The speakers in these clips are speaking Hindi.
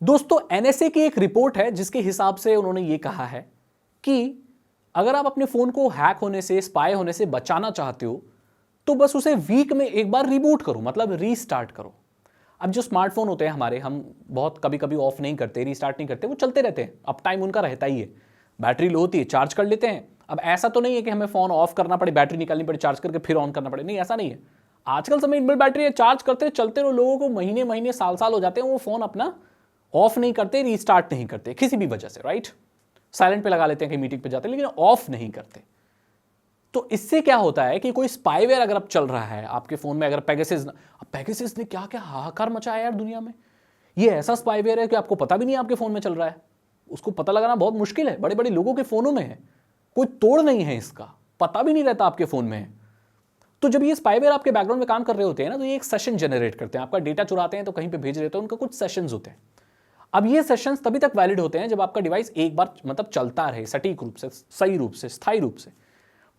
दोस्तों एनएसए की एक रिपोर्ट है जिसके हिसाब से उन्होंने ये कहा है कि अगर आप अपने फोन को हैक होने से, स्पाई होने से बचाना चाहते हो तो बस उसे वीक में एक बार रिबूट करो, मतलब रीस्टार्ट करो। अब जो स्मार्टफोन होते हैं हमारे, हम बहुत कभी कभी ऑफ नहीं करते, रीस्टार्ट नहीं करते, वो चलते रहते हैं, अप टाइम उनका रहता ही है। बैटरी लो होती है, चार्ज कर लेते हैं। अब ऐसा तो नहीं है कि हमें फोन ऑफ करना पड़े, बैटरी निकालनी पड़े, चार्ज करके फिर ऑन करना पड़े, नहीं ऐसा नहीं है। आजकल समय इनबिल्ट बैटरी है, चार्ज करते चलते रहो। लोगों को महीने महीने साल साल हो जाते हैं, वो फोन अपना ऑफ नहीं करते, रीस्टार्ट नहीं करते किसी भी वजह से, राइट। साइलेंट पे लगा लेते हैं, कहीं मीटिंग पे जाते हैं, लेकिन ऑफ नहीं करते। तो इससे क्या होता है कि कोई स्पाईवेयर अगर अब चल रहा है आपके फोन में, अगर पेगासस ने क्या क्या हाहाकार मचाया यार दुनिया में। ये ऐसा स्पाईवेयर है कि आपको पता भी नहीं आपके फोन में चल रहा है, उसको पता लगाना बहुत मुश्किल है। बड़े बड़े लोगों के फोनों में है, कोई तोड़ नहीं है इसका, पता भी नहीं रहता आपके फोन में है। तो जब ये स्पाईवेयर आपके बैकग्राउंड में काम कर रहे होते हैं ना, तो ये एक सेशन जनरेट करते हैं, आपका डेटा चुराते हैं तो कहीं पे भेज रहे होते हैं, उनका कुछ सेशंस होते हैं। अब ये सेशंस तभी तक वैलिड होते हैं जब आपका डिवाइस एक बार मतलब चलता रहे सटीक रूप से, सही रूप से, स्थायी रूप से।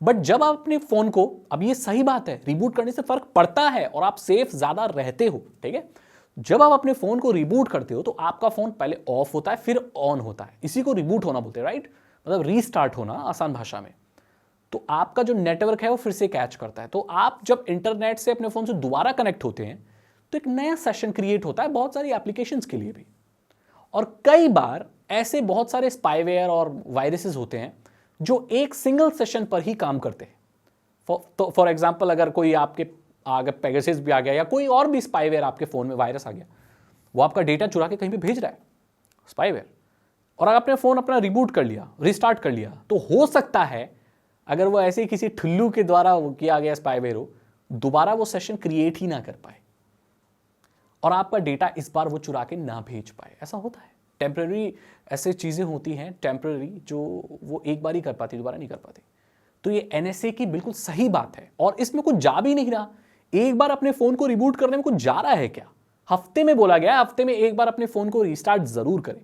बट जब आप अपने फोन को, अब ये सही बात है, रिबूट करने से फर्क पड़ता है और आप सेफ ज्यादा रहते हो, ठीक है। जब आप अपने फोन को रिबूट करते हो तो आपका फोन पहले ऑफ होता है फिर ऑन होता है, इसी को रिबूट होना बोलते हैं, राइट। मतलब रीस्टार्ट होना आसान भाषा में। तो आपका जो नेटवर्क है वो फिर से कैच करता है। तो आप जब इंटरनेट से अपने फोन से दोबारा कनेक्ट होते हैं तो एक नया सेशन क्रिएट होता है बहुत सारी एप्लीकेशंस के लिए भी। और कई बार ऐसे बहुत सारे स्पाईवेयर और वायरसेस होते हैं जो एक सिंगल सेशन पर ही काम करते हैं। फॉर एग्जांपल, अगर कोई आपके आगे पेगासस भी आ गया या कोई और भी स्पाईवेयर आपके फोन में वायरस आ गया, वो आपका डेटा चुरा के कहीं पे भेज रहा है स्पाईवेयर, और अगर आपने फोन अपना रिबूट कर लिया, रिस्टार्ट कर लिया, तो हो सकता है अगर वो ऐसे किसी ठुल्लू के द्वारा किया गया स्पाईवेयर हो, दोबारा वो सेशन क्रिएट ही ना कर पाए और आपका डेटा इस बार वो चुरा के ना भेज पाए। ऐसा होता है, टेम्पररी ऐसे चीजें होती हैं, टेम्पररी, जो वो एक बार ही कर पाती, दोबारा नहीं कर पाती। तो ये एनएसए की बिल्कुल सही बात है और इसमें कुछ जा भी नहीं रहा। एक बार अपने फोन को रिबूट करने में कुछ जा रहा है क्या? हफ्ते में बोला गया है, हफ्ते में एक बार अपने फोन को रिस्टार्ट जरूर करें।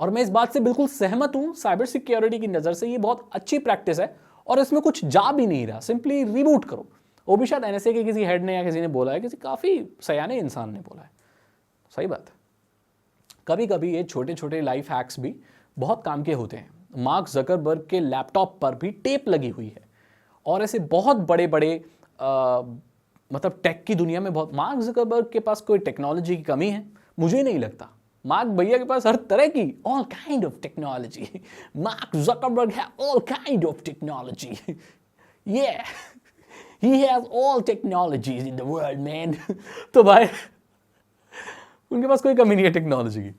और मैं इस बात से बिल्कुल सहमत हूं, साइबर सिक्योरिटी की नजर से ये बहुत अच्छी प्रैक्टिस है और इसमें कुछ जा भी नहीं रहा, सिंपली रिबूट करो। वो भी शायद एनएसए के किसी हेड ने या किसी ने बोला है, किसी काफी सयाने इंसान ने बोला है। सही बात है। कभी कभी ये छोटे छोटे लाइफ हैक्स भी बहुत काम के होते हैं। मार्क जकरबर्ग के लैपटॉप पर भी टेप लगी हुई है और ऐसे बहुत बड़े बड़े मतलब टेक की दुनिया में बहुत, मार्क जकरबर्ग के पास कोई टेक्नोलॉजी की कमी है? मुझे नहीं लगता। मार्क भैया के पास हर तरह की, all kind of technology. Mark Zuckerberg है all kind of technology. Yeah, he has all technologies in the world, man. तो भाई उनके पास कोई कमी नहीं है टेक्नोलॉजी की,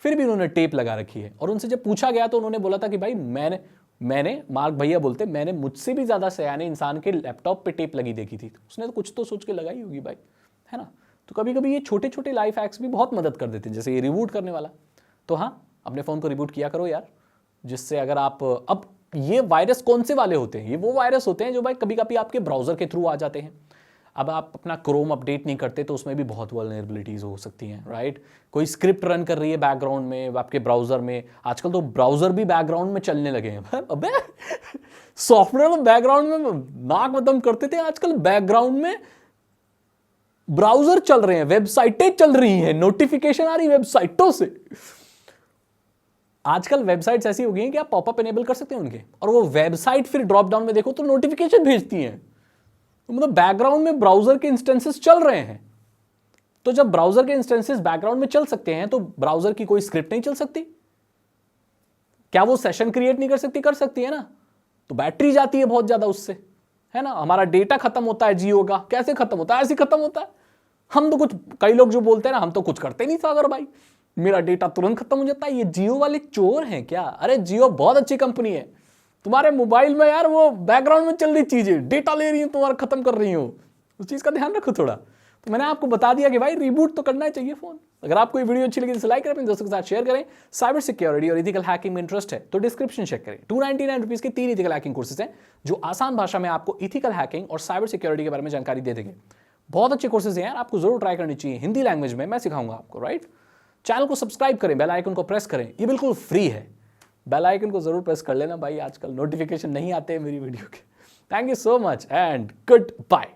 फिर भी उन्होंने टेप लगा रखी है। और उनसे जब पूछा गया तो उन्होंने बोला था कि भाई मैंने मार्क भैया बोलते, मैंने मुझसे भी ज्यादा सयाने इंसान के लैपटॉप पे टेप लगी देखी थी। उसने तो कुछ तो सोच के लगाई होगी भाई, है ना। तो कभी कभी ये छोटे छोटे लाइफ हैक्स भी बहुत मदद कर देते हैं, जैसे ये रिबूट करने वाला। तो हाँ, अपने फोन को रिबूट किया करो यार, जिससे अगर आप, अब ये वायरस कौन से वाले होते हैं? ये वो वायरस होते हैं जो भाई कभी कभी आपके ब्राउजर के थ्रू आ जाते हैं। अब आप अपना क्रोम अपडेट नहीं करते तो उसमें भी बहुत वल्नरेबिलिटीज हो सकती हैं, राइट। कोई स्क्रिप्ट रन कर रही है बैकग्राउंड में आपके ब्राउजर में, आजकल तो ब्राउजर भी बैकग्राउंड में चलने लगे हैं। अबे सॉफ्टवेयर तो बैकग्राउंड में नाक में दम करते थे, आजकल बैकग्राउंड में ब्राउजर चल रहे हैं, वेबसाइटें चल रही हैं, नोटिफिकेशन आ रही वेबसाइटों से। आजकल वेबसाइट्स ऐसी हो गई हैं कि आप पॉपअप इनेबल कर सकते हैं उनके, और वो वेबसाइट फिर ड्रॉप डाउन में देखो तो नोटिफिकेशन भेजती हैं। तो मतलब बैकग्राउंड में ब्राउजर के इंस्टेंसेस चल रहे हैं। तो जब ब्राउजर के इंस्टेंसेस बैकग्राउंड में चल सकते हैं तो ब्राउजर की कोई स्क्रिप्ट नहीं चल सकती क्या? वो सेशन क्रिएट नहीं कर सकती? कर सकती है ना। तो बैटरी जाती है बहुत ज्यादा उससे, है ना। हमारा डेटा खत्म होता है जियो का। कैसे खत्म होता है? ऐसे खत्म होता है। हम तो कुछ, कई लोग जो बोलते हैं ना, हम तो कुछ करते नहीं सागर भाई, मेरा डेटा तुरंत खत्म हो जाता है। ये जियो वाले चोर हैं क्या? अरे जियो बहुत अच्छी कंपनी है, तुम्हारे मोबाइल में यार वो बैकग्राउंड में चल रही चीजें डेटा ले रही है, तुम्हारा खत्म कर रही हो, उस चीज का ध्यान रखो थोड़ा। तो मैंने आपको बता दिया कि भाई रिबूट तो करना ही चाहिए फोन। अगर आपको ये वीडियो अच्छी लगी तो लाइक करें, अपने दोस्तों के साथ शेयर करें। साइबर सिक्योरिटी और इथिकल हैकिंग में इंटरेस्ट है तो डिस्क्रिप्शन चेक करें। 299 रुपीज के 3 इथिकल हैकिंग कोर्सेज हैं जो आसान भाषा में आपको इथिकल हैकिंग और साइबर सिक्योरिटी के बारे में जानकारी दे देंगे। बहुत अच्छे कोर्सेज हैं यार, आपको जरूर ट्राई करनी चाहिए। हिंदी लैंग्वेज में मैं सिखाऊंगा आपको, राइट। चैनल को सब्सक्राइब करें, बेल आइकन को प्रेस करें, ये बिल्कुल फ्री है। बेल आइकन को जरूर प्रेस कर लेना भाई, आजकल नोटिफिकेशन नहीं आते हैं मेरी वीडियो के। Thank you so much and good bye.